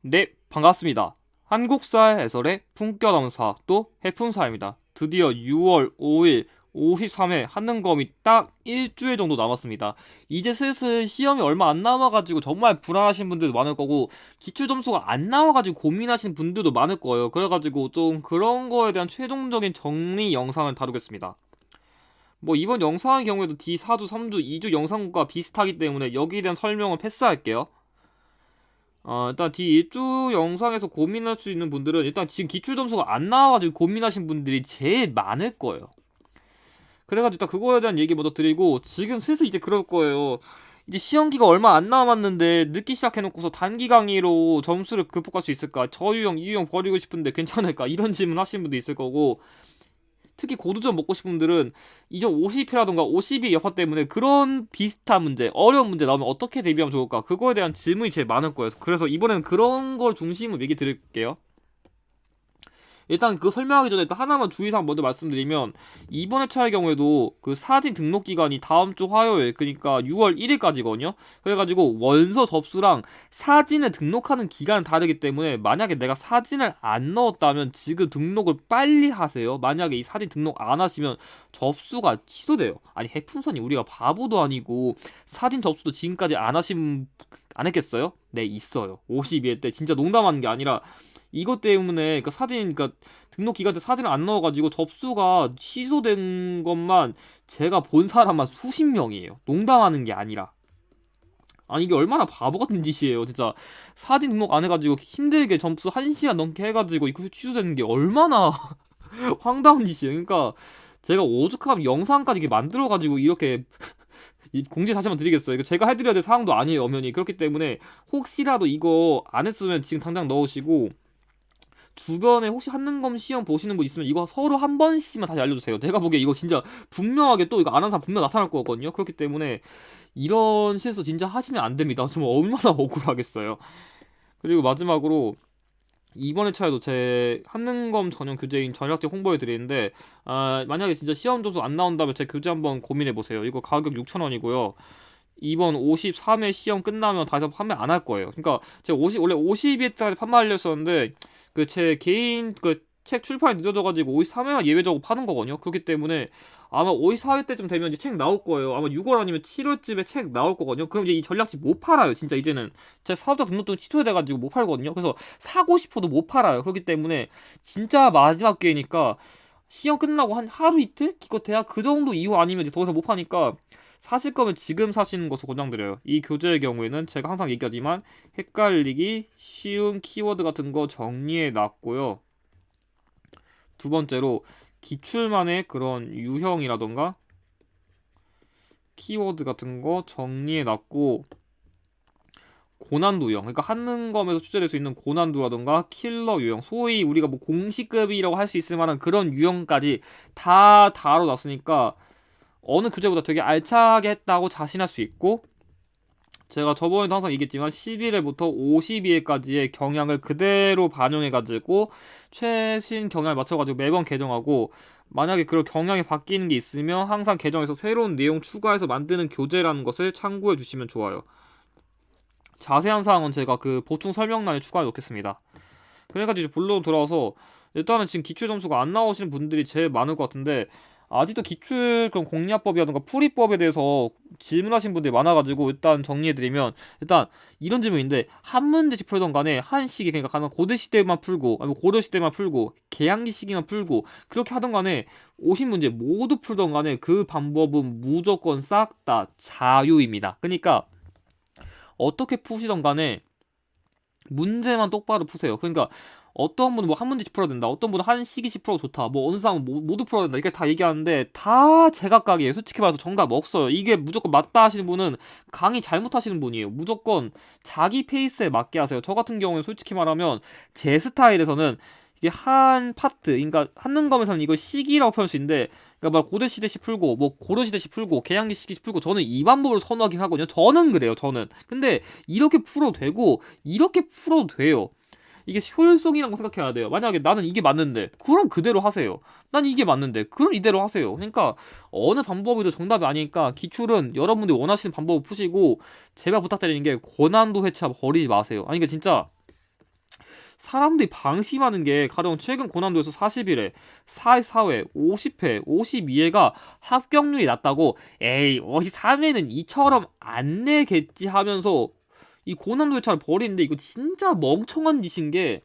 네, 반갑습니다. 한국사 해설의 품격넘사 또 해품사입니다. 드디어 6월 5일 53회 한능검이 딱 일주일 정도 남았습니다. 이제 슬슬 시험이 얼마 안 남아가지고 정말 불안하신 분들도 많을 거고 기출 점수가 안 나와가지고 고민하시는 분들도 많을 거예요. 그래가지고 좀 그런 거에 대한 최종적인 정리 영상을 다루겠습니다. 뭐 이번 영상의 경우에도 D4주, 3주, 2주 영상과 비슷하기 때문에 여기에 대한 설명은 패스할게요. 일단 D1주 영상에서 고민할 수 있는 분들은 일단 지금 기출 점수가 안 나와가지고 고민하신 분들이 제일 많을 거예요. 그래가지고 일단 그거에 대한 얘기 먼저 드리고 지금 슬슬 이제 그럴 거예요. 이제 시험기가 얼마 안 남았는데 늦게 시작해놓고서 단기 강의로 점수를 극복할 수 있을까? 저유형, 이유형 버리고 싶은데 괜찮을까? 이런 질문 하시는 분도 있을 거고 특히 고두점 먹고 싶은 분들은 이제 50회라던가 50의 여파 때문에 그런 비슷한 문제, 어려운 문제 나오면 어떻게 대비하면 좋을까? 그거에 대한 질문이 제일 많을 거예요. 그래서 이번에는 그런 걸 중심으로 얘기 드릴게요. 일단 그거 설명하기 전에 일단 하나만 주의사항 먼저 말씀드리면 이번 회차의 경우에도 그 사진 등록 기간이 다음 주 화요일 그러니까 6월 1일까지거든요. 그래가지고 원서 접수랑 사진을 등록하는 기간은 다르기 때문에 만약에 내가 사진을 안 넣었다면 지금 등록을 빨리 하세요. 만약에 이 사진 등록 안 하시면 접수가 취소돼요. 아니 해품선이 우리가 바보도 아니고 사진 접수도 지금까지 안 했겠어요? 네, 있어요. 52회 때 진짜 농담하는 게 아니라 이것 때문에 그러니까 사진 그러니까 등록 기간 때 사진을 안 넣어가지고 접수가 취소된 것만 제가 본 사람만 수십 명이에요. 농담하는 게 아니라. 아니 이게 얼마나 바보 같은 짓이에요. 진짜 사진 등록 안 해가지고 힘들게 점수 1시간 넘게 해가지고 이거 취소되는 게 얼마나 황당한 짓이에요. 그러니까 제가 오죽하면 영상까지 이렇게 만들어가지고 이렇게 공지 다시 한번 드리겠어요. 이거 제가 해드려야 될 사항도 아니에요, 엄연히. 그렇기 때문에 혹시라도 이거 안 했으면 지금 당장 넣으시고 주변에 혹시 한능검 시험 보시는 분 있으면 이거 서로 한 번씩만 다시 알려주세요. 내가 보기에 이거 진짜 분명하게 또 이거 안 한 사람 분명 나타날 거거든요. 그렇기 때문에 이런 실수 진짜 하시면 안 됩니다. 정말 얼마나 억울하겠어요. 그리고 마지막으로 이번 회차에도 제 한능검 전용 교재인 전략책 홍보해 드리는데 만약에 진짜 시험 점수 안 나온다면 제 교재 한번 고민해 보세요. 이거 가격 6,000원이고요. 이번 53회 시험 끝나면 다시 판매 안 할 거예요. 그러니까 제가 원래 52회까지 판매하려 했었는데 그 제 개인 그 책 출판이 늦어져가지고 53회만 예외적으로 파는 거거든요. 그렇기 때문에 아마 54회 때쯤 되면 이제 책 나올 거예요. 아마 6월 아니면 7월쯤에 책 나올 거거든요. 그럼 이제 이 전략집 못 팔아요. 진짜 이제는 제 사업자 등록증 취소돼가지고 못 팔거든요. 그래서 사고 싶어도 못 팔아요. 그렇기 때문에 진짜 마지막 기회니까 시험 끝나고 한 하루 이틀 기껏해야 그 정도 이후 아니면 이제 더 이상 못 파니까 사실 거면 지금 사시는 것을 권장드려요. 이 교재의 경우에는 제가 항상 얘기하지만 헷갈리기 쉬운 키워드 같은 거 정리해 놨고요. 두 번째로 기출만의 그런 유형이라던가 키워드 같은 거 정리해 놨고 고난도 유형, 그러니까 한능검에서 출제될 수 있는 고난도라던가 킬러 유형, 소위 우리가 뭐 공식급이라고 할 수 있을 만한 그런 유형까지 다 다뤄놨으니까 어느 교재보다 되게 알차게 했다고 자신할 수 있고 제가 저번에도 항상 얘기했지만 11회부터 52회까지의 경향을 그대로 반영해가지고 최신 경향에 맞춰가지고 매번 개정하고 만약에 그런 경향이 바뀌는 게 있으면 항상 개정해서 새로운 내용 추가해서 만드는 교재라는 것을 참고해 주시면 좋아요. 자세한 사항은 제가 그 보충 설명란에 추가해 놓겠습니다. 그래가지고 본론 돌아와서 일단은 지금 기출 점수가 안 나오시는 분들이 제일 많을 것 같은데 아직도 기출 그런 공략법이라든가 풀이법에 대해서 질문하신 분들이 많아가지고 일단 정리해드리면 일단 이런 질문인데 한 문제씩 풀던 간에 한 시기 그러니까 가능 고대 시대만 풀고 아니면 고려 시대만 풀고 개항기 시기만 풀고 그렇게 하던 간에 50문제 모두 풀던 간에 그 방법은 무조건 싹 다 자유입니다. 그러니까 어떻게 푸시던 간에 문제만 똑바로 푸세요. 그러니까 어떤 분은 뭐 한 문제씩 풀어야 된다. 어떤 분은 한 시기씩 풀어도 좋다. 뭐 어느 사람은 모두 풀어야 된다. 이게 다 얘기하는데 다 제각각이에요. 솔직히 말해서 정답 없어요. 이게 무조건 맞다 하시는 분은 강의 잘못하시는 분이에요. 무조건 자기 페이스에 맞게 하세요. 저 같은 경우는 솔직히 말하면 제 스타일에서는 이게 한 파트, 그러니까 한능검에서는 이걸 시기라고 표현할 수 있는데 그러니까 막 고려시대시 풀고 뭐 고려시대시 풀고 개항기 시기시 풀고 저는 이 방법을 선호하긴 하거든요. 저는 그래요. 저는. 근데 이렇게 풀어도 되고 이렇게 풀어도 돼요. 이게 효율성이라고 생각해야 돼요. 만약에 나는 이게 맞는데 그럼 그대로 하세요. 난 이게 맞는데 그럼 이대로 하세요. 그러니까 어느 방법이도 정답이 아니니까 기출은 여러분들이 원하시는 방법을 푸시고 제발 부탁드리는 게 고난도 회차 버리지 마세요. 아니 그러니까 진짜 사람들이 방심하는 게 가령 최근 고난도에서 40일에 4회, 50회, 52회가 합격률이 낮다고 에이 53회는 이처럼 안 내겠지 하면서 이 고난도 회차를 버리는데 이거 진짜 멍청한 짓인 게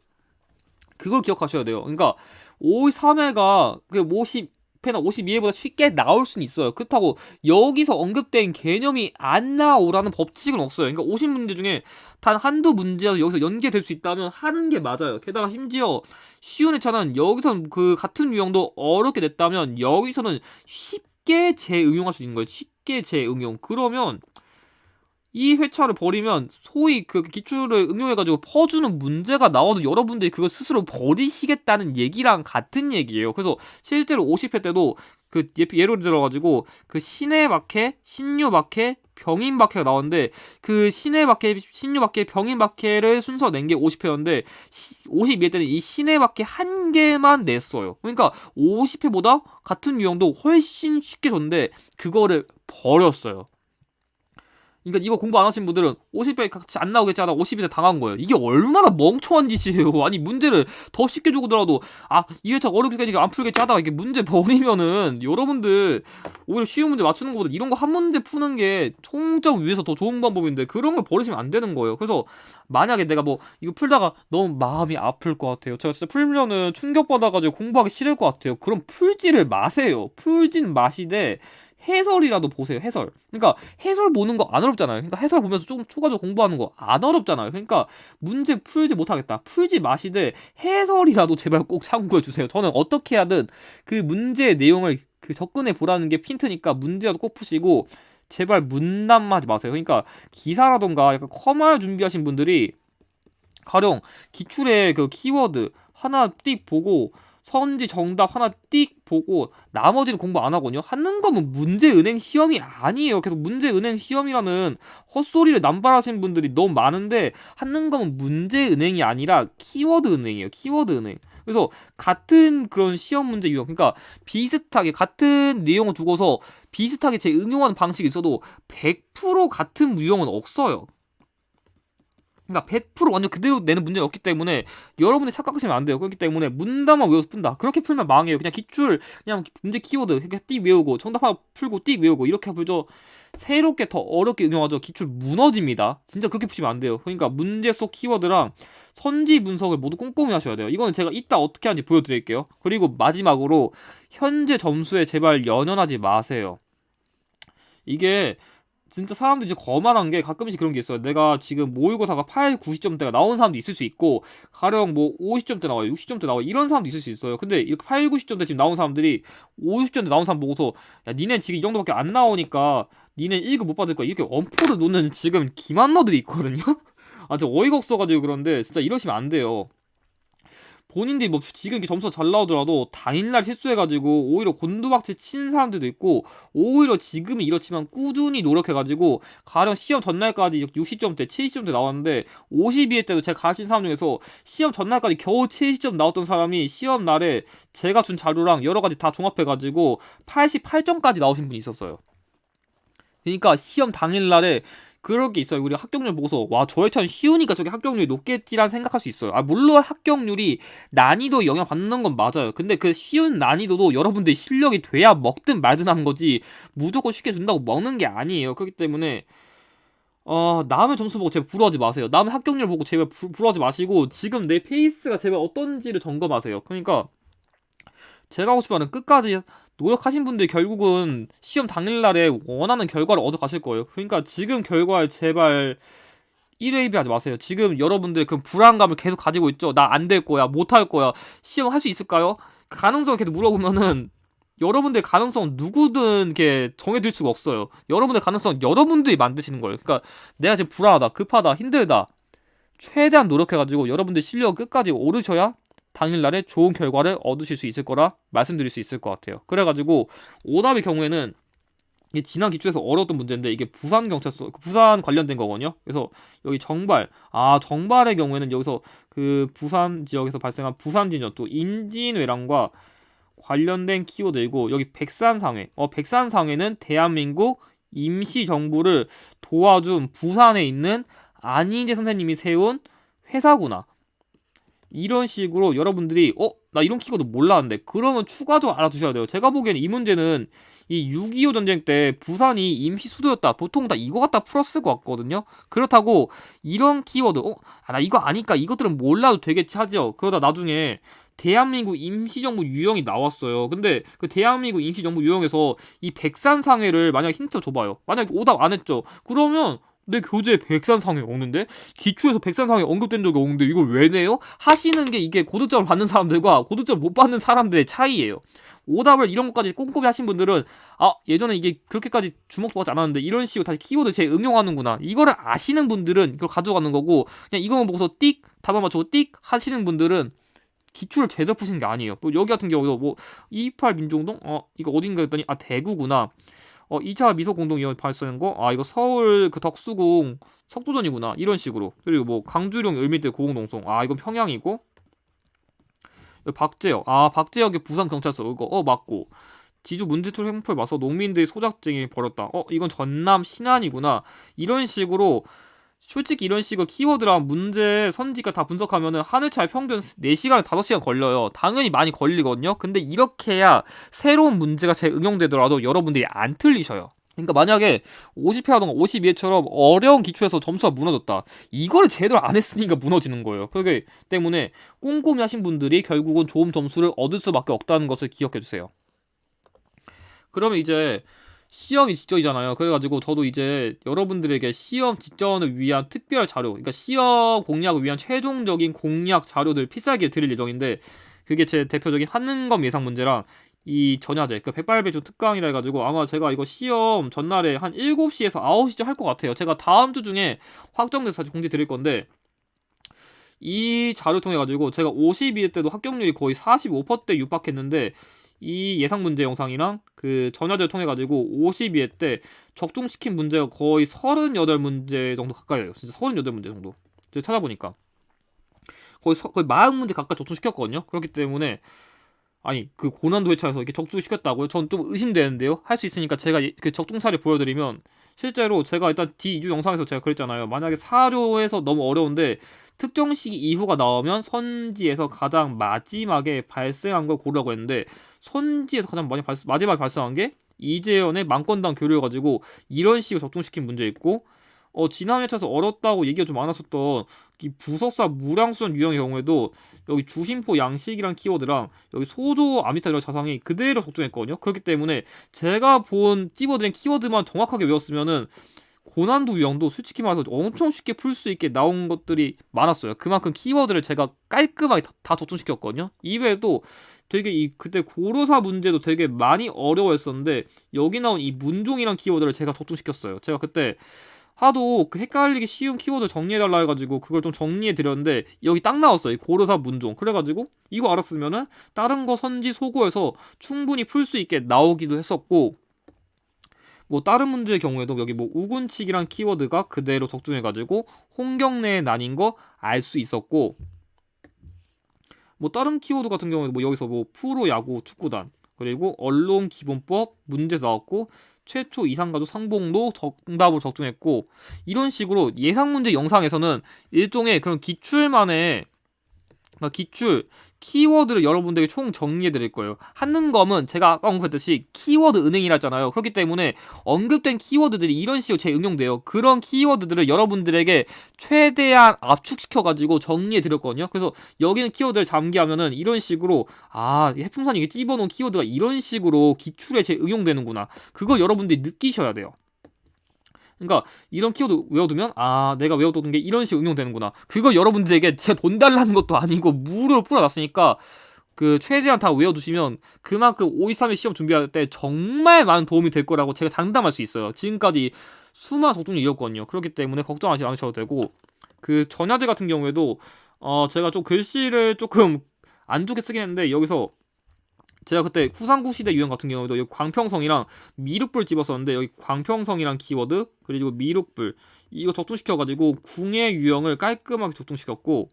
그걸 기억하셔야 돼요. 그러니까 53회가 그 50회나 52회보다 쉽게 나올 수는 있어요. 그렇다고 여기서 언급된 개념이 안 나오라는 법칙은 없어요. 그러니까 50문제 중에 단 한두 문제라도 여기서 연계될 수 있다면 하는 게 맞아요. 게다가 심지어 쉬운 회차는 여기서는 그 같은 유형도 어렵게 냈다면 여기서는 쉽게 재응용할 수 있는 거예요. 쉽게 재응용. 그러면 이 회차를 버리면 소위 그 기출을 응용해가지고 퍼주는 문제가 나와도 여러분들이 그걸 스스로 버리시겠다는 얘기랑 같은 얘기예요. 그래서 실제로 50회 때도 그 예로 들어가지고 그 신해박해, 신유박해, 병인박해가 나왔는데 그 신해박해, 신유박해, 병인박해를 순서 낸 게 50회였는데 52회 때는 이 신해박해 한 개만 냈어요. 그러니까 50회보다 같은 유형도 훨씬 쉽게 줬는데 그거를 버렸어요. 그러니까 이거 공부 안 하신 분들은 50배 같이 안 나오겠지 하다 50배 당한 거예요. 이게 얼마나 멍청한 짓이에요. 아니 문제를 더 쉽게 주고더라도 이 회차 어렵게니까 안 풀겠지 하다가 이게 문제 버리면은 여러분들 오히려 쉬운 문제 맞추는 것보다 이런 거 한 문제 푸는 게 총점 위해서 더 좋은 방법인데 그런 걸 버리시면 안 되는 거예요. 그래서 만약에 내가 뭐 이거 풀다가 너무 마음이 아플 것 같아요. 제가 진짜 풀면은 충격받아가지고 공부하기 싫을 것 같아요. 그럼 풀지를 마세요. 풀진 마시되 해설이라도 보세요. 해설. 그러니까 해설 보는 거 안 어렵잖아요. 그러니까 해설 보면서 조금 초과적으로 공부하는 거 안 어렵잖아요. 그러니까 문제 풀지 못하겠다. 풀지 마시되 해설이라도 제발 꼭 참고해 주세요. 저는 어떻게 하든 그 문제의 내용을 그 접근해 보라는 게 핀트니까 문제라도 꼭 푸시고 제발 문담하지 마세요. 그러니까 기사라던가 약간 커말 준비하신 분들이 가령 기출의 그 키워드 하나 띡 보고 선지 정답 하나 띡 보고 나머지는 공부 안 하거든요. 하는 거면 문제은행 시험이 아니에요. 계속 문제은행 시험이라는 헛소리를 남발하시는 분들이 너무 많은데 하는 거면 문제은행이 아니라 키워드 은행이에요. 키워드 은행. 그래서 같은 그런 시험 문제 유형, 그러니까 비슷하게 같은 내용을 두고서 비슷하게 제 응용하는 방식이 있어도 100% 같은 유형은 없어요. 그러니까 100% 완전 그대로 내는 문제는 없기 때문에 여러분이 착각하시면 안 돼요. 그렇기 때문에 문단만 외워서 푼다. 그렇게 풀면 망해요. 그냥 기출, 그냥 문제 키워드 그냥 띡 외우고 정답 하나 풀고 띡 외우고 이렇게 풀죠. 새롭게 더 어렵게 응용하죠. 기출 무너집니다. 진짜 그렇게 푸시면 안 돼요. 그러니까 문제 속 키워드랑 선지 분석을 모두 꼼꼼히 하셔야 돼요. 이거는 제가 이따 어떻게 하는지 보여드릴게요. 그리고 마지막으로 현재 점수에 제발 연연하지 마세요. 이게 진짜 사람들이 이제 거만한 게 가끔씩 그런 게 있어요. 내가 지금 모의고사가 8, 90점대가 나온 사람도 있을 수 있고 가령 뭐 50점대 나와요, 60점대 나와요 이런 사람도 있을 수 있어요. 근데 이렇게 8, 90점대 지금 나온 사람들이 50점대 나온 사람 보고서 야 니네 지금 이 정도밖에 안 나오니까 니네 1급 못 받을 거야 이렇게 엄포를 놓는 지금 기만러들이 있거든요. 저 어이가 없어가지고 그런데 진짜 이러시면 안 돼요. 본인들이 뭐 지금 이렇게 점수가 잘 나오더라도 당일날 실수해가지고 오히려 곤두박질 치는 사람들도 있고 오히려 지금이 이렇지만 꾸준히 노력해가지고 가령 시험 전날까지 60점대, 70점대 나왔는데 52회 때도 제가 가르친 사람 중에서 시험 전날까지 겨우 70점 나왔던 사람이 시험 날에 제가 준 자료랑 여러 가지 다 종합해가지고 88점까지 나오신 분이 있었어요. 그러니까 시험 당일날에 그럴 게 있어요. 우리 합격률 보고서 와 저 회차는 쉬우니까 저게 합격률이 높겠지라는 생각할 수 있어요. 물론 합격률이 난이도 영향 받는 건 맞아요. 근데 그 쉬운 난이도도 여러분들이 실력이 돼야 먹든 말든 하는 거지 무조건 쉽게 준다고 먹는 게 아니에요. 그렇기 때문에 남의 점수 보고 제발 부러워하지 마세요. 남의 합격률 보고 제발 부러워하지 마시고 지금 내 페이스가 제발 어떤지를 점검하세요. 그러니까 제가 하고 싶어하는 끝까지 노력하신 분들이 결국은 시험 당일날에 원하는 결과를 얻어 가실 거예요. 그러니까 지금 결과에 제발 1회 2배 하지 마세요. 지금 여러분들 그 불안감을 계속 가지고 있죠. 나 안 될 거야, 못 할 거야, 시험 할 수 있을까요? 그 가능성을 계속 물어보면은 여러분들의 가능성은 누구든 이렇게 정해질 수가 없어요. 여러분의 가능성은 여러분들이 만드시는 거예요. 그러니까 내가 지금 불안하다, 급하다, 힘들다. 최대한 노력해가지고 여러분들 실력 끝까지 오르셔야 당일날에 좋은 결과를 얻으실 수 있을 거라 말씀드릴 수 있을 것 같아요. 그래가지고 오답의 경우에는 이게 지난 기출에서 어려웠던 문제인데 이게 부산 경찰서 부산 관련된 거거든요. 그래서 여기 정발의 경우에는 여기서 그 부산 지역에서 발생한 부산 진전 또 임진왜란과 관련된 키워드이고 여기 백산상회. 백산상회는 대한민국 임시정부를 도와준 부산에 있는 안희재 선생님이 세운 회사구나. 이런 식으로 여러분들이 나 이런 키워드 몰랐는데 그러면 추가적으로 알아두셔야 돼요. 제가 보기에는 이 문제는 이 6.25 전쟁 때 부산이 임시 수도였다. 보통 다 이거 갖다 풀었을 것 같거든요. 그렇다고 이런 키워드 나 이거 아니까 이것들은 몰라도 되겠지 하죠. 그러다 나중에 대한민국 임시정부 유형이 나왔어요. 근데 그 대한민국 임시정부 유형에서 이 백산상회를 만약에 힌트 줘봐요. 만약에 오답 안 했죠. 그러면 내 교재에 백산상회 없는데? 기출에서 백산상회 언급된 적이 없는데 이걸 왜 내요? 하시는 게 이게 고득점을 받는 사람들과 고득점을 못 받는 사람들의 차이예요. 오답을 이런 것까지 꼼꼼히 하신 분들은 예전에 이게 그렇게까지 주목도 받지 않았는데 이런 식으로 다시 키워드 제 응용하는구나. 이거를 아시는 분들은 이걸 가져가는 거고 그냥 이거만 보고서 띡 답안 맞추고 띡 하시는 분들은 기출을 제대로 푸시는 게 아니에요. 또 여기 같은 경우도 뭐 228 민중동 이거 어딘가 했더니 대구구나. 2차 미소공동위원회 발표하는 거 이거 서울 그 덕수궁 석도전이구나. 이런 식으로. 그리고 뭐 강주령 을밀대 고공동송 이건 평양이고. 박재혁 박재혁의 부산경찰서 이거 맞고. 지주 문제철 횡포에 맞서 농민들이 소작쟁이 벌였다. 이건 전남 신안이구나. 이런 식으로 솔직히 이런 식으로 키워드랑 문제 선지가 다 분석하면은 하늘차이 평균 4시간, 5시간 걸려요. 당연히 많이 걸리거든요. 근데 이렇게 해야 새로운 문제가 잘 응용되더라도 여러분들이 안 틀리셔요. 그러니까 만약에 50회라던가 52회처럼 어려운 기출에서 점수가 무너졌다. 이거를 제대로 안 했으니까 무너지는 거예요. 그렇기 때문에 꼼꼼히 하신 분들이 결국은 좋은 점수를 얻을 수밖에 없다는 것을 기억해주세요. 그러면 이제 시험이 직전이잖아요. 그래가지고 저도 이제 여러분들에게 시험 직전을 위한 특별 자료, 그러니까 시험 공략을 위한 최종적인 공략 자료들 필살기를 드릴 예정인데 그게 제 대표적인 한능검 예상 문제랑 이 전야제, 그 백발배주 특강이라 해가지고 아마 제가 이거 시험 전날에 한 7시에서 9시쯤 할 것 같아요. 제가 다음 주 중에 확정돼서 다시 공지 드릴 건데 이 자료 통해 가지고 제가 52회 때도 합격률이 거의 45%대 육박했는데 이 예상 문제 영상이랑 그 전야제를 통해 가지고 52회 때 적중시킨 문제가 거의 38문제 정도 가까이 돼요. 진짜 38문제 정도. 제가 찾아보니까 거의 40문제 가까이 적중시켰거든요. 그렇기 때문에 그 고난도 회차에서 이렇게 적중시켰다고요? 전 좀 의심되는데요. 할 수 있으니까 제가 그 적중 사례 보여드리면 실제로 제가 일단 D2주 영상에서 제가 그랬잖아요. 만약에 사료에서 너무 어려운데 특정 시기 이후가 나오면 선지에서 가장 마지막에 발생한 걸 고르라고 했는데 선지에서 가장 마지막에 발생한 게 이재현의 만건당 교류여가지고 이런 식으로 적중시킨 문제 있고 지난 회차에서 어렵다고 얘기가 좀 많았었던 이 부석사 무량수전 유형의 경우에도 여기 주심포 양식이란 키워드랑 여기 소조 아미타 이런 자상이 그대로 적중했거든요. 그렇기 때문에 제가 본 찝어드린 키워드만 정확하게 외웠으면은 고난도 유형도 솔직히 말해서 엄청 쉽게 풀 수 있게 나온 것들이 많았어요. 그만큼 키워드를 제가 깔끔하게 다 적중시켰거든요. 이외에도 되게 그때 고로사 문제도 되게 많이 어려워했었는데 여기 나온 이 문종이란 키워드를 제가 적중시켰어요. 제가 그때 하도 그 헷갈리기 쉬운 키워드 정리해달라 해가지고 그걸 좀 정리해드렸는데 여기 딱 나왔어요. 이 고려사 문종. 그래가지고 이거 알았으면은 다른 거 선지 소고에서 충분히 풀 수 있게 나오기도 했었고 뭐 다른 문제의 경우에도 여기 뭐 우군칙이란 키워드가 그대로 적중해가지고 홍경래의 난인 거 알 수 있었고 뭐 다른 키워드 같은 경우에도 뭐 여기서 뭐 프로야구 축구단 그리고 언론기본법 문제 나왔고 최초 이상가족 상봉도 정답으로 적중했고 이런 식으로 예상 문제 영상에서는 일종의 그런 기출만의 기출 키워드를 여러분들에게 총 정리해 드릴 거예요. 한능검은 제가 아까 언급했듯이 키워드 은행이라 했잖아요. 그렇기 때문에 언급된 키워드들이 이런 식으로 재응용돼요. 그런 키워드들을 여러분들에게 최대한 압축시켜 가지고 정리해 드렸거든요. 그래서 여기는 키워드를 잠기하면은 이런 식으로 해풍선이 찝어놓은 키워드가 이런 식으로 기출에 재응용되는구나. 그걸 여러분들이 느끼셔야 돼요. 그러니까 이런 키워드 외워두면 내가 외워두는 게 이런 식으로 응용되는구나. 그거 여러분들에게 제가 돈 달라는 것도 아니고 무료로 풀어놨으니까 그 최대한 다 외워두시면 그만큼 523의 시험 준비할 때 정말 많은 도움이 될 거라고 제가 장담할 수 있어요. 지금까지 수많은 적중률 이었거든요. 그렇기 때문에 걱정하지 않으셔도 되고 그 전야제 같은 경우에도 제가 좀 글씨를 조금 안 좋게 쓰긴 했는데 여기서 제가 그때 후삼국 시대 유형 같은 경우도 여기 광평성이랑 미륵불 집었었는데 여기 광평성이랑 키워드 그리고 미륵불 이거 적중시켜가지고 궁의 유형을 깔끔하게 적중시켰고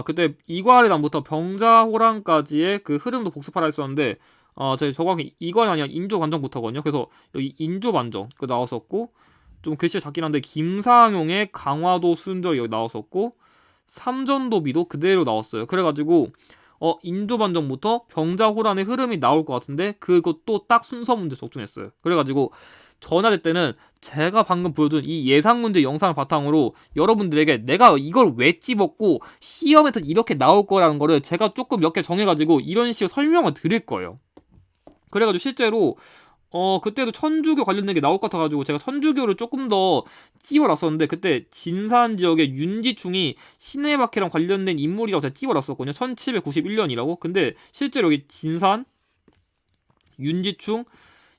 그때 이괄의단부터 병자호란까지의 그 흐름도 복습하라 했었는데 제가 정확히 이괄이 아니라 인조반정부터거든요. 그래서 여기 인조반정 그 나왔었고 좀 글씨가 작긴 한데 김상용의 강화도 순절 여기 나왔었고 삼전도비도 그대로 나왔어요. 그래가지고 인조반정부터 병자호란의 흐름이 나올 것 같은데 그것도 딱 순서 문제 적중했어요. 그래가지고 전화제 때는 제가 방금 보여준 이 예상 문제 영상을 바탕으로 여러분들에게 내가 이걸 왜 집었고 시험에서 이렇게 나올 거라는 거를 제가 조금 몇 개 정해가지고 이런 식으로 설명을 드릴 거예요. 그래가지고 실제로 그때도 천주교 관련된 게 나올 것 같아가지고 제가 천주교를 조금 더 찝어놨었는데 그때 진산 지역의 윤지충이 신해박해랑 관련된 인물이라고 제가 찝어놨었거든요. 1791년이라고. 근데 실제로 여기 진산, 윤지충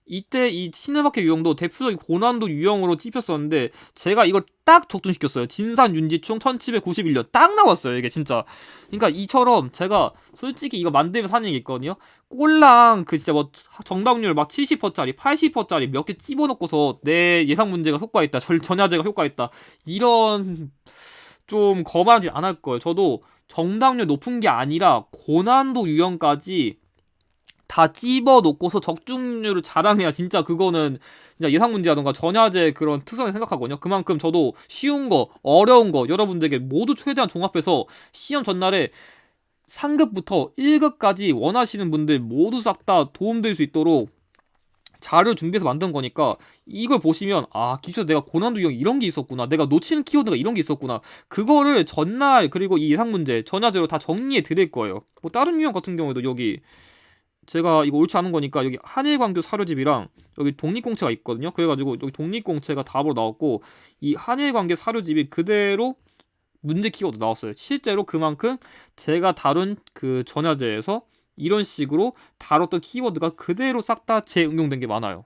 이때 이 신해박해 유형도 대표적인 고난도 유형으로 찝혔었는데 제가 이걸 딱 적중시켰어요. 진산 윤지충 1791년 딱 나왔어요. 이게 진짜. 그러니까 이처럼 제가 솔직히 이거 만들면서 하는 얘기 있거든요. 꼴랑 그 진짜 뭐 정답률 막 70%짜리 80%짜리 몇 개 집어넣고서 내 예상 문제가 효과있다. 전야제가 효과있다. 이런 좀 거만하지 않을 거예요. 저도 정답률 높은 게 아니라 고난도 유형까지 다 찝어놓고서 적중률을 자랑해야 진짜 그거는 진짜 예상 문제라던가 전야제 그런 특성을 생각하거든요. 그만큼 저도 쉬운 거, 어려운 거 여러분들에게 모두 최대한 종합해서 시험 전날에 상급부터 1급까지 원하시는 분들 모두 싹 다 도움될 수 있도록 자료 준비해서 만든 거니까 이걸 보시면 기초에 내가 고난도 유형 이런 게 있었구나. 내가 놓치는 키워드가 이런 게 있었구나. 그거를 전날 그리고 이 예상 문제 전야제로 다 정리해 드릴 거예요. 뭐 다른 유형 같은 경우에도 여기 제가 이거 옳지 않은 거니까 여기 한일광교 사료집이랑 여기 독립공채가 있거든요. 그래가지고 여기 독립공채가 답으로 나왔고 이 한일관계 사료집이 그대로 문제 키워드 나왔어요. 실제로 그만큼 제가 다룬 그 전야제에서 이런 식으로 다뤘던 키워드가 그대로 싹 다 재응용된 게 많아요.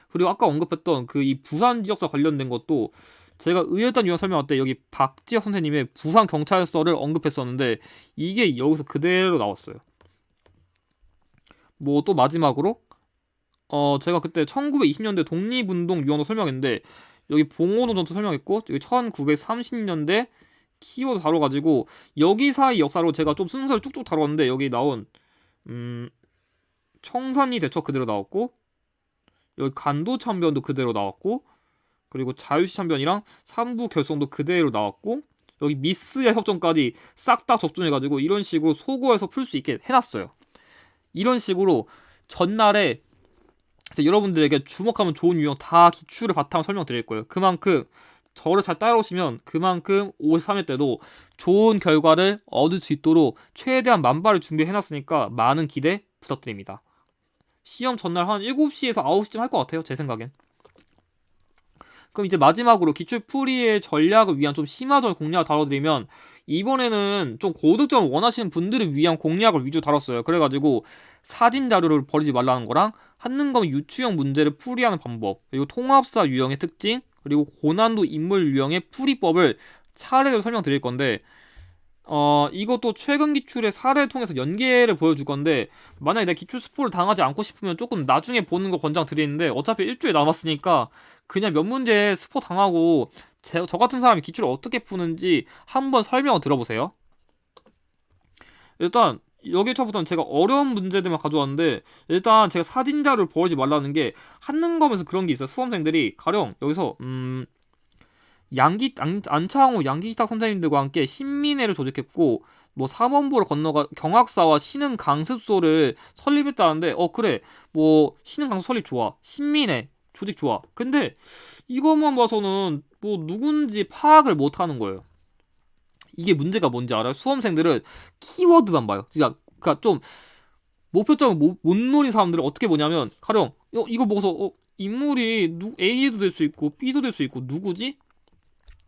그리고 아까 언급했던 그 이 부산 지역사 관련된 것도 제가 의열단 유형 설명할 때 여기 박지혁 선생님의 부산 경찰서를 언급했었는데 이게 여기서 그대로 나왔어요. 뭐 또 마지막으로 제가 그때 1920년대 독립운동 유형도 설명했는데 여기 봉오동 전투 설명했고 여기 1930년대 키워드 다뤄가지고 여기 사이 역사로 제가 좀 순서를 쭉쭉 다뤘는데 여기 나온 청산리 대첩 그대로 나왔고 여기 간도 참변도 그대로 나왔고 그리고 자유시 참변이랑 삼부 결성도 그대로 나왔고 여기 미스야 협정까지 싹 다 적중해가지고 이런 식으로 소거해서 풀 수 있게 해놨어요. 이런 식으로 전날에 여러분들에게 주목하면 좋은 유형 다 기출을 바탕으로 설명드릴 거예요. 그만큼 저를 잘 따라오시면 그만큼 53회 때도 좋은 결과를 얻을 수 있도록 최대한 만발을 준비해놨으니까 많은 기대 부탁드립니다. 시험 전날 한 7시에서 9시쯤 할 것 같아요. 제 생각엔. 그럼 이제 마지막으로 기출풀이의 전략을 위한 좀 심화적 공략을 다뤄드리면 이번에는 좀 고득점을 원하시는 분들을 위한 공략을 위주로 다뤘어요. 그래가지고 사진 자료를 버리지 말라는 거랑 한능검 유추형 문제를 풀이하는 방법 그리고 통합사 유형의 특징 그리고 고난도 인물 유형의 풀이법을 차례로 설명드릴 건데 이것도 최근 기출의 사례를 통해서 연계를 보여줄 건데 만약에 내가 기출 스포를 당하지 않고 싶으면 조금 나중에 보는 거 권장드리는데 어차피 일주일 남았으니까 그냥 몇 문제 스포 당하고 저 같은 사람이 기출을 어떻게 푸는지 한번 설명을 들어보세요. 일단 여기서부터는 제가 어려운 문제들만 가져왔는데 일단 제가 사진자료를 버리지 말라는 게 한능검에서 그런 게 있어요. 수험생들이 가령 여기서 안창호 양기탁 선생님들과 함께 신민회를 조직했고 뭐 삼원보를 건너가 경학사와 신흥 강습소를 설립했다는데 그래 뭐 신흥 강습소 설립 좋아 신민회 조직 좋아 근데 이것만 봐서는 뭐 누군지 파악을 못하는 거예요. 이게 문제가 뭔지 알아요? 수험생들은 키워드만 봐요. 그러니까 좀 목표점을 못 노린 사람들은 어떻게 보냐면 가령 이거 보고서 인물이 A도 될 수 있고 B도 될 수 있고 누구지?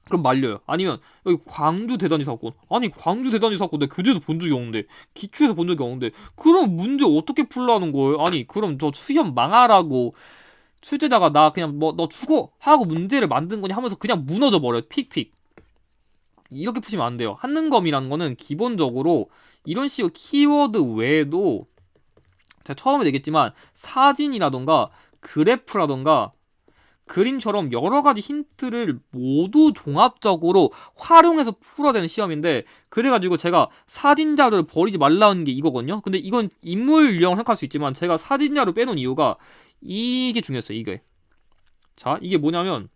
그럼 말려요. 아니면 여기 광주 대단지 사건. 아니 광주 대단지 사건 내가 교재에서 본 적이 없는데 기출에서 본 적이 없는데 그럼 문제 어떻게 풀라는 거예요? 아니 그럼 저 시험 망하라고 출제자가 나 그냥 뭐 너 죽어 하고 문제를 만든 거냐 하면서 그냥 무너져 버려요. 픽픽. 이렇게 푸시면 안 돼요. 한능검이라는 거는 기본적으로 이런 식으로 키워드 외에도 제가 처음에 얘기했지만 사진이라던가 그래프라던가 그림처럼 여러 가지 힌트를 모두 종합적으로 활용해서 풀어야 되는 시험인데, 그래가지고 제가 사진 자료를 버리지 말라는 게 이거거든요. 근데 이건 인물 유형을 생각할 수 있지만 제가 사진 자료 빼놓은 이유가 이게 중요했어요. 이게. 자, 이게 뭐냐면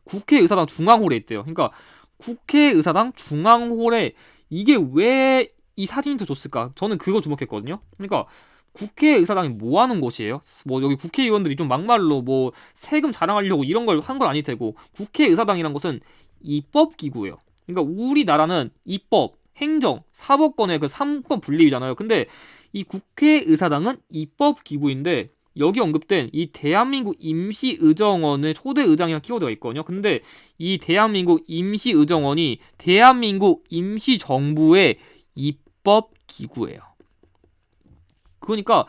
국회의사당 중앙홀에 있대요. 그러니까 국회의사당 중앙홀에 이게 왜 이 사진 힌트 줬을까? 저는 그거 주목했거든요. 그러니까 국회의사당이 뭐 하는 곳이에요? 뭐 여기 국회의원들이 좀 막말로 뭐 세금 자랑하려고 이런 걸 한 건 아닐 테고, 국회의사당이란 것은 입법기구예요. 그러니까 우리나라는 입법, 행정, 사법권의 그 3권 분립이잖아요. 근데 이 국회의사당은 입법기구인데 여기 언급된 이 대한민국 임시의정원의 초대의장이라는 키워드가 있거든요. 근데 이 대한민국 임시의정원이 대한민국 임시정부의 입법기구예요. 그러니까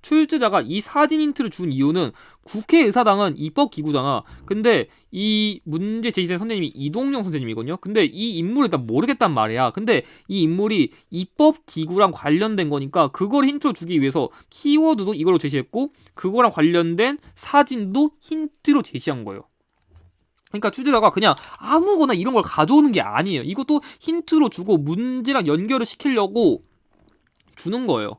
출제자가 이 사진 힌트를 준 이유는 국회의사당은 입법기구잖아. 근데 이 문제 제시된 선생님이 이동영 선생님이거든요. 근데 이 인물을 일단 모르겠단 말이야. 근데 이 인물이 입법기구랑 관련된 거니까 그걸 힌트로 주기 위해서 키워드도 이걸로 제시했고 그거랑 관련된 사진도 힌트로 제시한 거예요. 그러니까 출제자가 그냥 아무거나 이런 걸 가져오는 게 아니에요. 이것도 힌트로 주고 문제랑 연결을 시키려고 주는 거예요.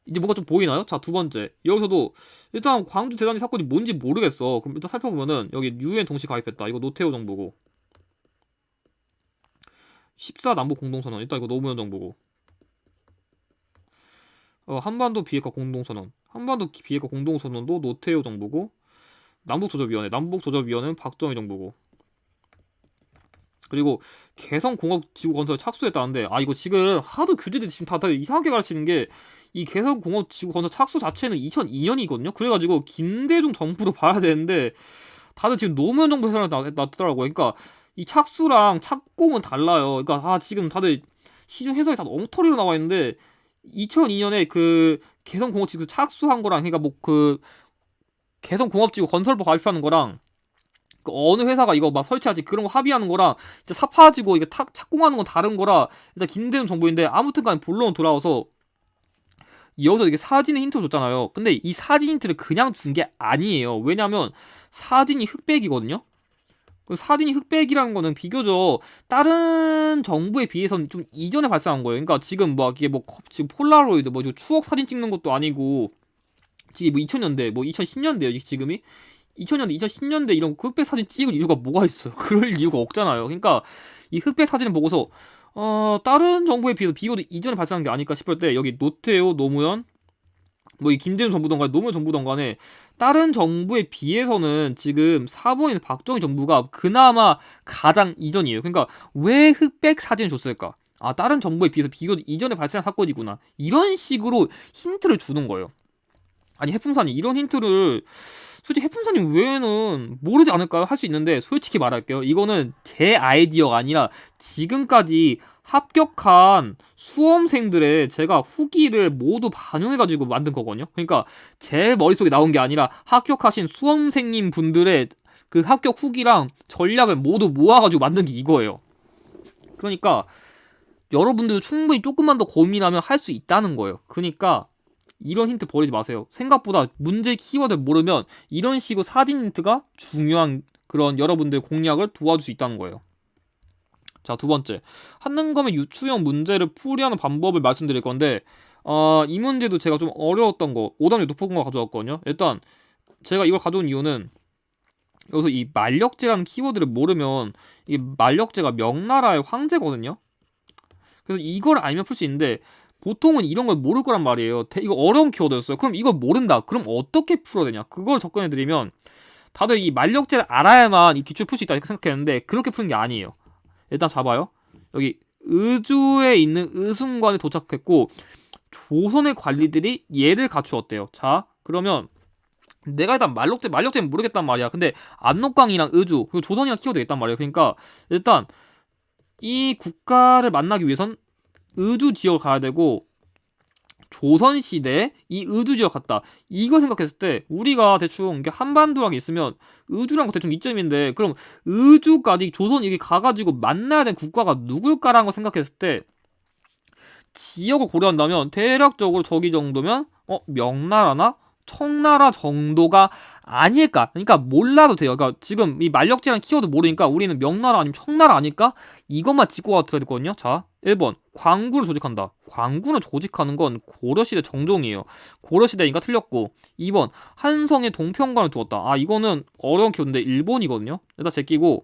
이제 뭐가 좀 보이나요? 자, 두 번째. 여기서도 일단 광주 대단지 사건이 뭔지 모르겠어. 그럼 일단 살펴보면은 여기 유엔 동시 가입했다. 이거 노태우 정부고. 14 남북 공동선언. 일단 이거 노무현 정부고. 한반도 비핵화 공동선언. 한반도 비핵화 공동선언도 노태우 정부고. 남북조접위원회. 남북조접위원회는 박정희 정부고. 그리고 개성공업지구 건설 착수했다는데, 이거 지금 하도 교재들이 지금 다들 이상하게 가르치는 게, 이 개성공업지구 건설 착수 자체는 2002년이거든요. 그래가지고 김대중 정부로 봐야 되는데 다들 지금 노무현 정부 해설을 놨더라고요. 그러니까 이 착수랑 착공은 달라요. 그러니까 지금 다들 시중 해설이 다 엉터리로 나와 있는데 2002년에 그 개성공업지구 착수한 거랑, 그러니까 뭐 그 개성공업지구 건설부 가입하는 거랑 그 어느 회사가 이거 막 설치하지 그런 거 합의하는 거랑 진짜 사파지고 이게 착공하는 건 다른 거라 일단 김대중 정부인데, 아무튼간에 본론으로 돌아와서 여기서 이게 사진의 힌트를 줬잖아요. 근데 이 사진 힌트를 그냥 준 게 아니에요. 왜냐면 사진이 흑백이거든요. 그 사진이 흑백이라는 거는 비교적 다른 정부에 비해서는 좀 이전에 발생한 거예요. 그러니까 지금 뭐 이게 뭐 지금 폴라로이드 뭐 추억 사진 찍는 것도 아니고 지금 뭐 2000년대 뭐 2010년대요 지금이 2000년대 2010년대 이런 흑백 사진 찍을 이유가 뭐가 있어요? 그럴 이유가 없잖아요. 그러니까 이 흑백 사진을 보고서 다른 정부에 비해서 비교도 이전에 발생한 게 아닐까 싶을 때 여기 노태우, 노무현, 뭐 이 김대중 정부든 간에 노무현 정부든 간에 다른 정부에 비해서는 지금 사본인 박정희 정부가 그나마 가장 이전이에요. 그러니까 왜 흑백 사진을 줬을까? 다른 정부에 비해서 비교도 이전에 발생한 사건이구나. 이런 식으로 힌트를 주는 거예요. 아니 해풍산이 이런 힌트를 솔직히 해풍사님 외에는 모르지 않을까요? 할 수 있는데 솔직히 말할게요. 이거는 제 아이디어가 아니라 지금까지 합격한 수험생들의 제가 후기를 모두 반영해가지고 만든 거거든요. 그러니까 제 머릿속에 나온 게 아니라 합격하신 수험생님 분들의 그 합격 후기랑 전략을 모두 모아가지고 만든 게 이거예요. 그러니까 여러분들도 충분히 조금만 더 고민하면 할 수 있다는 거예요. 그러니까 이런 힌트 버리지 마세요. 생각보다 문제 키워드를 모르면 이런 식으로 사진 힌트가 중요한 그런 여러분들 공략을 도와줄 수 있다는 거예요. 자, 두 번째. 한능검의 유추형 문제를 풀이하는 방법을 말씀드릴 건데, 이 문제도 제가 좀 어려웠던 거, 오답률 높은 거 가져왔거든요. 일단 제가 이걸 가져온 이유는 여기서 이 만력제라는 키워드를 모르면 이게 만력제가 명나라의 황제거든요. 그래서 이걸 알면 풀 수 있는데 보통은 이런 걸 모를 거란 말이에요. 이거 어려운 키워드였어요. 그럼 이걸 모른다. 그럼 어떻게 풀어야 되냐? 그걸 접근해드리면 다들 이 만력제를 알아야만 이 기출 풀 수 있다 이렇게 생각했는데 그렇게 푸는 게 아니에요. 일단 봐봐요. 여기 의주에 있는 의승관에 도착했고 조선의 관리들이 얘를 갖추었대요. 자, 그러면 내가 일단 만력제는 모르겠단 말이야. 근데 압록강이랑 의주 그리고 조선이랑 키워드가 있단 말이에요. 그러니까 일단 이 국가를 만나기 위해선 의주 지역을 가야 되고 조선시대 이 의주지역 같다. 이거 생각했을 때 우리가 대충 이게 한반도랑 있으면 의주랑 대충 이쯤인데 그럼 의주까지 조선 이게 가가지고 만나야 되는 국가가 누굴까라는 거 생각했을 때 지역을 고려한다면 대략적으로 저기 정도면 명나라나 청나라 정도가 아닐까? 그러니까 몰라도 돼요. 그러니까 지금 이 만력제라는 키워드 모르니까 우리는 명나라 아니면 청나라 아닐까? 이것만 짚고 가도 되거든요. 자, 1번 광구를 조직한다. 광구를 조직하는 건 고려시대 정종이에요. 고려시대니까 틀렸고 2번 한성의 동평관을 두었다. 아 이거는 어려운 키워드인데 일본이거든요. 일단 제끼고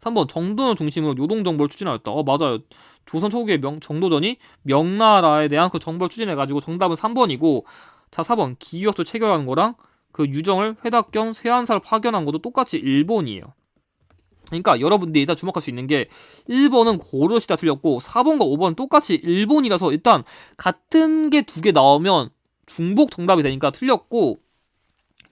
3번 정돈을 중심으로 요동정벌을 추진하였다. 맞아요. 조선 초기의 정도전이 명나라에 대한 그 정벌을 추진해가지고 정답은 3번이고 자 4번 기유학조 체결하는 거랑 그 유정을 회답 겸 쇠한사를 파견한 것도 똑같이 일본이에요. 그러니까 여러분들이 일단 주목할 수 있는 게 1번은 고려시대 틀렸고 4번과 5번은 똑같이 일본이라서 일단 같은 게 두 개 나오면 중복 정답이 되니까 틀렸고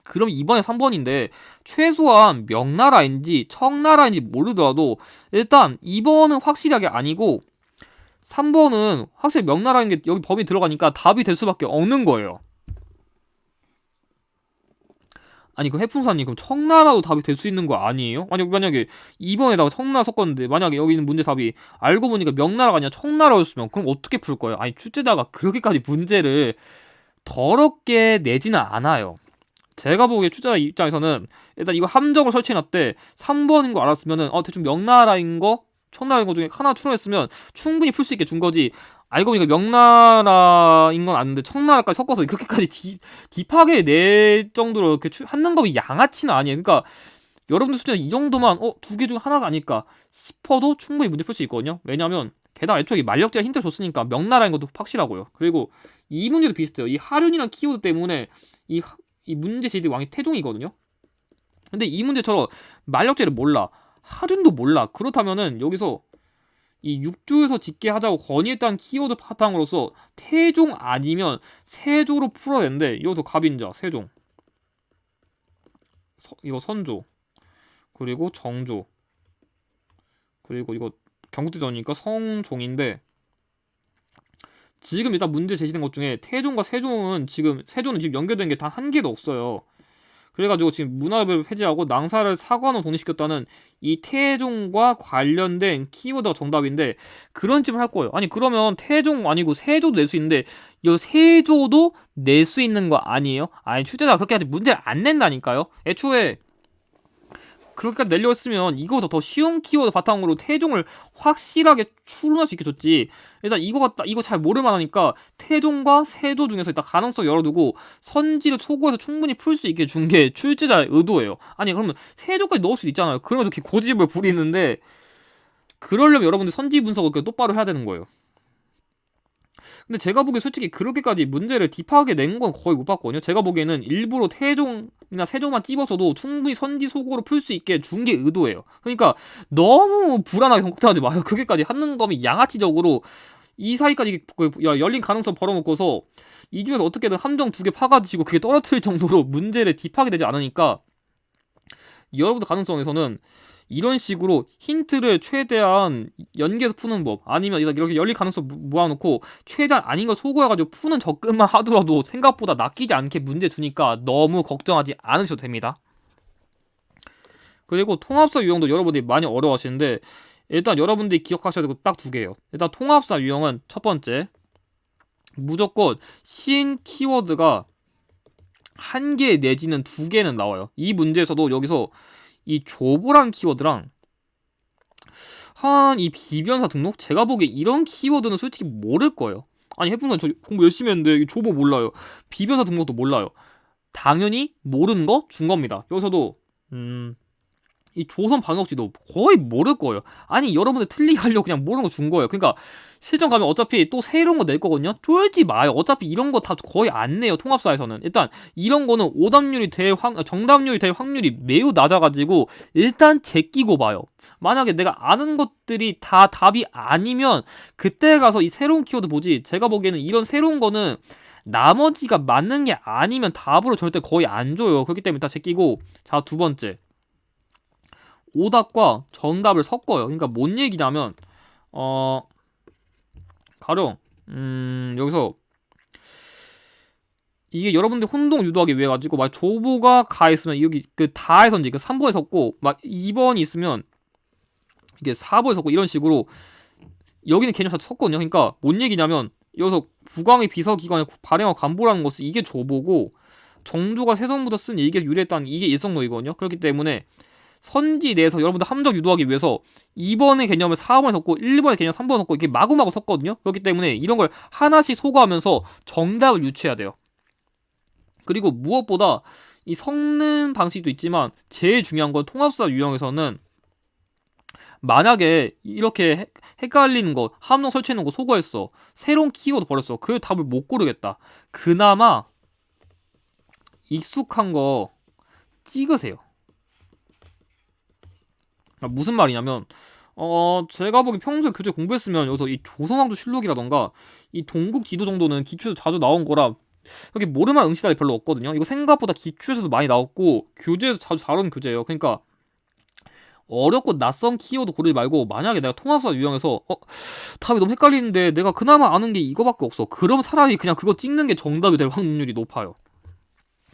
그럼 2번에 3번인데 최소한 명나라인지 청나라인지 모르더라도 일단 2번은 확실하게 아니고 3번은 확실히 명나라인 게 여기 범위 들어가니까 답이 될 수밖에 없는 거예요. 아니 그럼 해풍사님 그럼 청나라도 답이 될 수 있는 거 아니에요? 아니 만약에 2번에다가 청나라 섞었는데 만약에 여기 있는 문제 답이 알고 보니까 명나라가 아니라 청나라였으면 그럼 어떻게 풀 거예요? 아니 출제자가 그렇게까지 문제를 더럽게 내지는 않아요. 제가 보기에 출제자 입장에서는 일단 이거 함정을 설치해놨대 3번인 거 알았으면은 대충 명나라인 거 청나라인 거 중에 하나 추론했으면 충분히 풀 수 있게 준 거지. 알고 보니까 명나라인 건 아는데 청나라까지 섞어서 그렇게까지 딥하게 낼 정도로 이렇게 하는 법이 양아치는 아니에요. 그러니까 여러분들 수준에 이 정도만 두 개 중 하나가 아닐까 싶어도 충분히 문제 풀 수 있거든요. 왜냐면 게다가 애초에 만력제가 힌트를 줬으니까 명나라인 것도 확실하고요. 그리고 이 문제도 비슷해요. 이 하륜이란 키워드 때문에 이 문제 제일의 왕이 태종이거든요. 근데 이 문제처럼 만력제를 몰라. 하륜도 몰라. 그렇다면은 여기서 이 육조에서 짓게 하자고 건의했다는 키워드 바탕으로서 태종 아니면 세조로 풀어야 되는데 여기서 갑인자 세종 이거 선조 그리고 정조 그리고 이거 경국대전이니까 성종인데 지금 일단 문제 제시된 것 중에 태종과 세종은 지금 연결된 게 단 한 개도 없어요. 그래가지고 지금 문화를 폐지하고 낭사를 사관으로 독립시켰다는 이 태종과 관련된 키워드가 정답인데 그런 쯤을 할 거예요. 아니 그러면 태종 아니고 세조도 낼 수 있는데 이 세조도 낼 수 있는 거 아니에요? 아니 출제자가 그렇게 하지 문제를 안 낸다니까요. 애초에 그렇게까지 내려 했으면 이거보다 더 쉬운 키워드 바탕으로 태종을 확실하게 추론할 수 있게 줬지. 일단 이거 잘 모를만하니까 태종과 세조 중에서 일단 가능성 열어두고 선지를 소구해서 충분히 풀 수 있게 준 게 출제자의 의도예요. 아니 그러면 세조까지 넣을 수도 있잖아요. 그러면서 이렇게 고집을 부리는데 그러려면 여러분들 선지 분석을 똑바로 해야 되는 거예요. 근데 제가 보기에 솔직히 그렇게까지 문제를 딥하게 낸 건 거의 못 봤거든요. 제가 보기에는 일부러 태종이나 세종만 찝어서도 충분히 선지속어로 풀 수 있게 준 게 의도예요. 그러니까 너무 불안하게 걱정하지 마요. 그게까지 하는 거면 양아치적으로 이 사이까지 열린 가능성 벌어놓고서 이 중에서 어떻게든 함정 두 개 파가지고 그게 떨어뜨릴 정도로 문제를 딥하게 되지 않으니까 여러분들 가능성에서는 이런 식으로 힌트를 최대한 연계해서 푸는 법 아니면 이렇게 열릴 가능성 모아놓고 최대한 아닌 거 소거해가지고 푸는 접근만 하더라도 생각보다 낚이지 않게 문제 주니까 너무 걱정하지 않으셔도 됩니다. 그리고 통합사 유형도 여러분들이 많이 어려워하시는데 일단 여러분들이 기억하셔야 되고 딱 두 개예요. 일단 통합사 유형은 첫 번째 무조건 신 키워드가 한 개 내지는 두 개는 나와요. 이 문제에서도 여기서 이 조보란 키워드랑 이 비변사 등록? 제가 보기에 이런 키워드는 솔직히 모를 거예요. 아니 해풍선 저 공부 열심히 했는데 이 조보 몰라요. 비변사 등록도 몰라요. 당연히 모르는 거 준 겁니다. 여기서도 이 조선 방역지도 거의 모를 거예요. 아니 여러분들 틀리게 하려고 그냥 모르는 거 준 거예요. 그러니까 실전 가면 어차피 또 새로운 거 낼 거거든요. 쫄지 마요. 어차피 이런 거 다 거의 안 내요. 통합사에서는 일단 이런 거는 정답률이 될 확률이 매우 낮아가지고 일단 제끼고 봐요. 만약에 내가 아는 것들이 다 답이 아니면 그때 가서 이 새로운 키워드 보지. 제가 보기에는 이런 새로운 거는 나머지가 맞는 게 아니면 답으로 절대 거의 안 줘요. 그렇기 때문에 다 제끼고. 자, 두 번째 오답과 정답을 섞어요. 그러니까 뭔 얘기냐면 가령 여기서 이게 여러분들 혼동 유도하기 위해 가지고 막 조보가 가 있으면 여기 그 다에서 이제 그 3번에 섰고 막 2번이 있으면 이게 4번에 섰고 이런 식으로 여기는 개념 다 섰거든요. 그러니까 뭔 얘기냐면 여기서 부강의 비서기관의 발행과 관보라는 것은 이게 조보고 정조가 세성부터 쓴 이게 유래했다는 이게 일성노이거든요. 그렇기 때문에 선지 내에서 여러분들 함정 유도하기 위해서 2번의 개념을 4번에 섰고 1번의 개념 3번에 섰고 이렇게 마구마구 섰거든요. 그렇기 때문에 이런 걸 하나씩 소거하면서 정답을 유추해야 돼요. 그리고 무엇보다 이 섞는 방식도 있지만 제일 중요한 건 통합사 유형에서는 만약에 이렇게 헷갈리는 거 함정 설치해놓은 거 소거했어. 새로운 키워드 버렸어. 그 답을 못 고르겠다. 그나마 익숙한 거 찍으세요. 무슨 말이냐면 제가 보기 평소에 교재 공부했으면 여기서 이 조선왕조 실록이라던가 이 동국 지도 정도는 기초에서 자주 나온 거라 여기 모르만 응시답이 별로 없거든요. 이거 생각보다 기초에서도 많이 나왔고 교재에서 자주 다루는 교재예요. 그러니까 어렵고 낯선 키워드 고르지 말고 만약에 내가 통합사 유형에서 답이 너무 헷갈리는데 내가 그나마 아는 게 이거밖에 없어. 그럼 차라리 그냥 그거 찍는 게 정답이 될 확률이 높아요.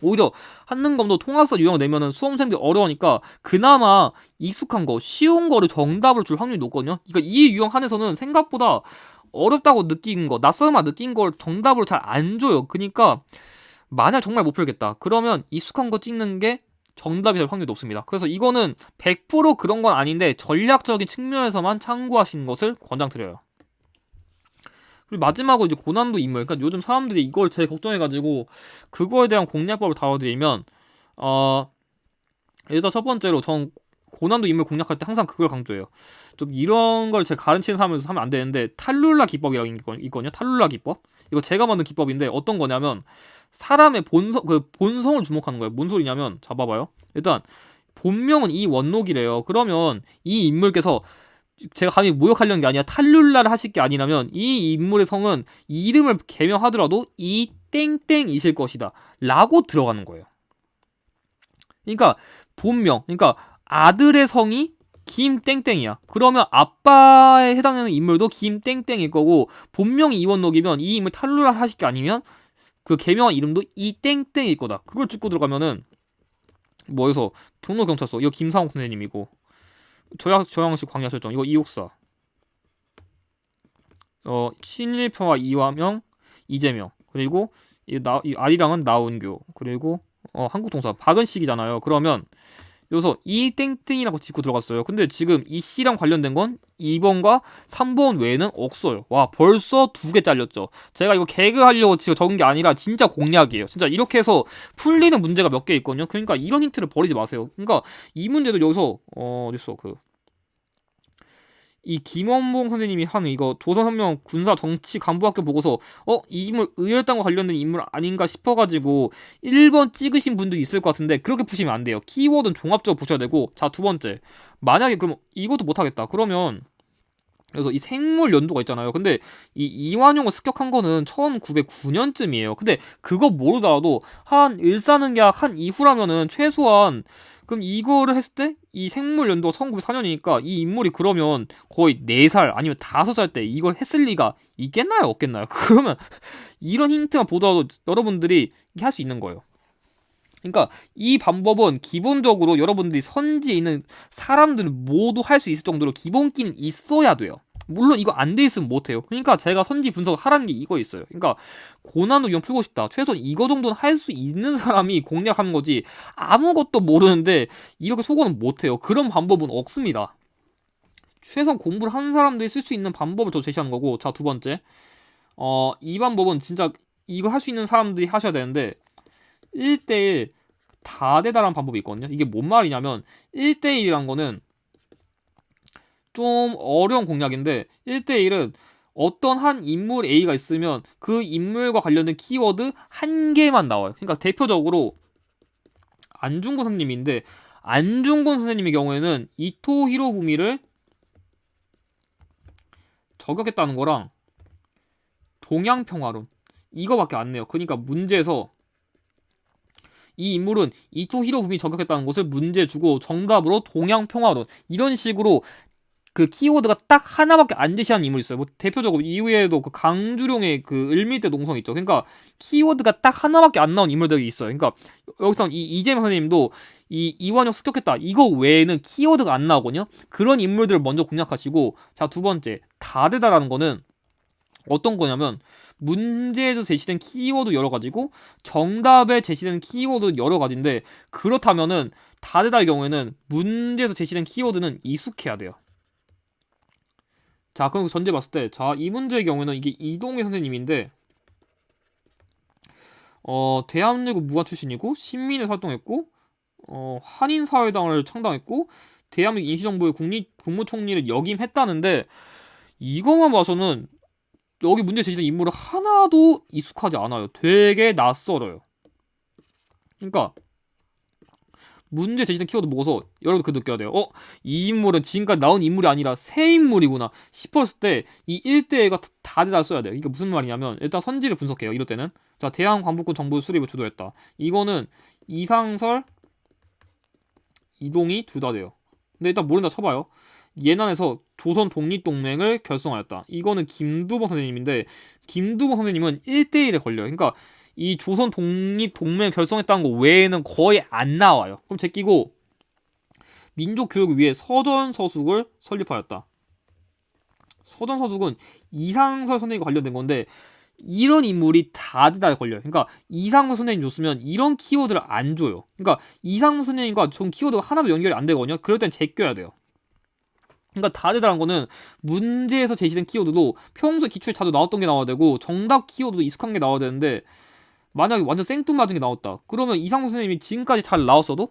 오히려 한능검도 통합사 유형을 내면은 수험생들이 어려우니까 그나마 익숙한 거, 쉬운 거를 정답을 줄 확률이 높거든요. 그러니까 이 유형 한에서는 생각보다 어렵다고 느낀 거, 낯설만 느낀 걸 정답으로 잘 안 줘요. 그러니까 만약 정말 못 풀겠다. 그러면 익숙한 거 찍는 게 정답이 될 확률이 높습니다. 그래서 이거는 100% 그런 건 아닌데 전략적인 측면에서만 참고하시는 것을 권장드려요. 그리고 마지막으로 이제 고난도 인물. 그러니까 요즘 사람들이 이걸 제일 걱정해가지고 그거에 대한 공략법을 다뤄드리면 일단 첫 번째로 전 고난도 인물 공략할 때 항상 그걸 강조해요. 좀 이런 걸 제가 가르치는 사람에서 하면 안 되는데 탈룰라 기법이라는 게 있거든요. 탈룰라 기법. 이거 제가 만든 기법인데 어떤 거냐면 사람의 본성을 주목하는 거예요. 뭔 소리냐면 잡아봐요. 일단 본명은 이 원록이래요. 그러면 이 인물께서 제가 감히 모욕하려는 게 아니라 탈룰라를 하실 게 아니라면 이 인물의 성은 이름을 개명하더라도 이 땡땡이실 것이다 라고 들어가는 거예요. 그러니까 본명, 그러니까 아들의 성이 김땡땡이야. 그러면 아빠에 해당하는 인물도 김땡땡일 거고 본명이 이원록이면 이 인물 탈룰라 하실 게 아니면 그 개명한 이름도 이땡땡일 거다. 그걸 찍고 들어가면은 뭐여서 경로경찰서 이거 김상욱 선생님이고 저양식 광야설정 이거 이옥사 신일평화 이화명 이재명 그리고 이 아리랑은 나운교 그리고 한국동사 박은식이잖아요. 그러면 여기서 이 땡땡이라고 짚고 들어갔어요. 근데 지금 이 씨랑 관련된 건 2번과 3번 외에는 없어요. 와 벌써 2개 잘렸죠. 제가 이거 개그 하려고 지금 적은 게 아니라 진짜 공략이에요. 진짜 이렇게 해서 풀리는 문제가 몇 개 있거든요. 그러니까 이런 힌트를 버리지 마세요. 그러니까 이 문제도 여기서 어딨어 이 김원봉 선생님이 하는 이거 조선혁명 군사 정치 간부학교 보고서 이 인물 의열당과 관련된 인물 아닌가 싶어가지고 1번 찍으신 분들이 있을 것 같은데 그렇게 푸시면 안 돼요. 키워드는 종합적으로 보셔야 되고 자 두 번째 만약에 그럼 이것도 못하겠다 그러면 그래서 이 생물 연도가 있잖아요. 근데 이 이완용을 습격한 거는 1909년쯤이에요. 근데 그거 모르더라도 한 일사능약 한 이후라면은 최소한 그럼 이거를 했을 때 이 생물 연도가 1904년이니까 이 인물이 그러면 거의 4살 아니면 5살 때 이걸 했을 리가 있겠나요? 없겠나요? 그러면 이런 힌트만 보더라도 여러분들이 할 수 있는 거예요. 그러니까 이 방법은 기본적으로 여러분들이 선지에 있는 사람들은 모두 할 수 있을 정도로 기본기는 있어야 돼요. 물론 이거 안 돼 있으면 못해요. 그러니까 제가 선지 분석을 하라는 게 이거 있어요. 그러니까 고난도 유형 풀고 싶다. 최소한 이거 정도는 할 수 있는 사람이 공략하는 거지 아무것도 모르는데 이렇게 속어는 못해요. 그런 방법은 없습니다. 최소한 공부를 하는 사람들이 쓸 수 있는 방법을 저 제시하는 거고 자 두 번째 이 방법은 진짜 이거 할 수 있는 사람들이 하셔야 되는데 1대1 다대다라는 방법이 있거든요. 이게 뭔 말이냐면 1대1이란 거는 좀 어려운 공략인데 1대1은 어떤 한 인물 A가 있으면 그 인물과 관련된 키워드 한 개만 나와요. 그러니까 대표적으로 안중근 선생님인데 안중근 선생님의 경우에는 이토 히로부미를 저격했다는 거랑 동양평화론 이거밖에 안 내요. 그러니까 문제에서 이 인물은 이토 히로부미 저격했다는 것을 문제 주고 정답으로 동양평화론 이런 식으로 그 키워드가 딱 하나밖에 안 제시하는 인물이 있어요. 뭐 대표적으로 이후에도 그 강주룡의 그 을밀대 농성 있죠. 그러니까 키워드가 딱 하나밖에 안 나온 인물들이 있어요. 그러니까 여기서 이 이재명 선생님도 이 이완용 습격했다 이거 외에는 키워드가 안 나오거든요. 그런 인물들을 먼저 공략하시고, 자, 두 번째 다르다라는 거는 어떤 거냐면 문제에서 제시된 키워드 여러 가지고 정답에 제시된 키워드 여러 가지인데, 그렇다면은 다르다의 경우에는 문제에서 제시된 키워드는 익숙해야 돼요. 자, 그럼 전제 봤을 때, 자, 이 문제의 경우에는 이게 이동희 선생님인데, 대한민국 무관 출신이고, 신민에 활동했고, 한인사회당을 창당했고, 대한민국 임시정부의 국무총리를 역임했다는데, 이것만 봐서는 여기 문제 제시된 인물은 하나도 익숙하지 않아요. 되게 낯설어요. 그러니까, 문제 제시된 키워드 보고서 여러분 그 느껴야 돼요. 이 인물은 지금까지 나온 인물이 아니라 새 인물이구나 싶었을 때 이 1대1가 다르다 써야 돼요. 이게 무슨 말이냐면, 일단 선지를 분석해요. 이럴 때는, 자, 대한 광복군 정부 수립을 주도했다. 이거는 이상설, 이동이 둘 다 돼요. 근데 일단 모른다 쳐봐요. 예난에서 조선 독립동맹을 결성하였다. 이거는 김두봉 선생님인데, 김두봉 선생님은 1대1에 걸려요. 그러니까 이 조선 독립동맹을 결성했다는 거 외에는 거의 안 나와요. 그럼 제끼고 민족교육을 위해 서전서숙을 설립하였다. 서전서숙은 이상설 선생님과 관련된 건데, 이런 인물이 다르다 걸려요. 그러니까 이상설 선생님 줬으면 이런 키워드를 안 줘요. 그러니까 이상설 선생님과 전 키워드가 하나도 연결이 안 되거든요. 그럴 땐 제껴야 돼요. 그러니까 다르다는 거는 문제에서 제시된 키워드도 평소 기출에 자주 나왔던 게 나와야 되고, 정답 키워드도 익숙한 게 나와야 되는데, 만약에 완전 생뚱맞은 게 나왔다. 그러면 이상수 선생님이 지금까지 잘 나왔어도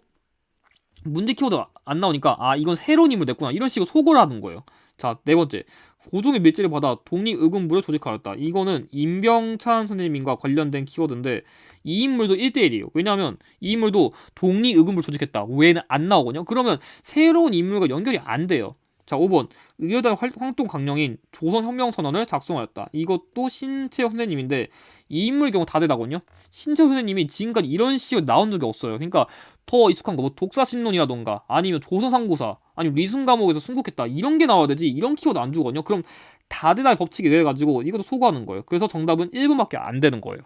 문제 키워드가 안 나오니까, 아, 이건 새로운 인물 냈구나, 이런 식으로 속을 하는 거예요. 자, 네 번째. 고종의 밀지를 받아 독립의군부를 조직하였다. 이거는 임병찬 선생님과 관련된 키워드인데, 이 인물도 1대1이에요. 왜냐하면 이 인물도 독립의군부를 조직했다 외에는 안 나오거든요. 그러면 새로운 인물과 연결이 안 돼요. 자, 5번. 의료단 활동 강령인 조선혁명선언을 작성하였다. 이것도 신채호 선생님인데, 이 인물의 경우 다 되다거든요. 신채호 선생님이 지금까지 이런 식으로 나온 적이 없어요. 그러니까 더 익숙한 거, 뭐 독사신론이라던가 아니면 조선상고사 아니면 리순감옥에서 순국했다 이런 게 나와야 되지, 이런 키워드 안 주거든요. 그럼 다르다의 법칙이 내가지고 이것도 소거하는 거예요. 그래서 정답은 1번밖에 안 되는 거예요.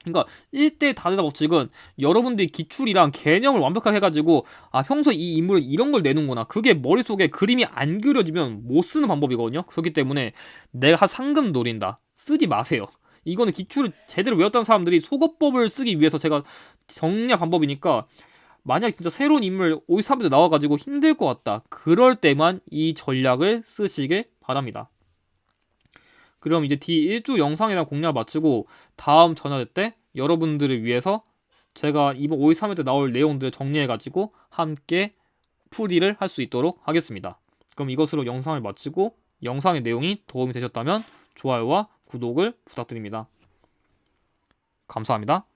그러니까 1대 다르다 법칙은 여러분들이 기출이랑 개념을 완벽하게 해가지고, 아, 평소에 이 인물은 이런 걸 내는구나, 그게 머릿속에 그림이 안 그려지면 못 쓰는 방법이거든요. 그렇기 때문에 내가 상금 노린다, 쓰지 마세요. 이거는 기출을 제대로 외웠던 사람들이 속어법을 쓰기 위해서 제가 정리한 방법이니까, 만약 진짜 새로운 인물 53분들 나와가지고 힘들 것 같다, 그럴 때만 이 전략을 쓰시길 바랍니다. 그럼 이제 D1주 영상에 대한 공략을 마치고, 다음 전화될 때 여러분들을 위해서 제가 이번 5.13회 때 나올 내용들을 정리해가지고 함께 풀이를 할 수 있도록 하겠습니다. 그럼 이것으로 영상을 마치고, 영상의 내용이 도움이 되셨다면 좋아요와 구독을 부탁드립니다. 감사합니다.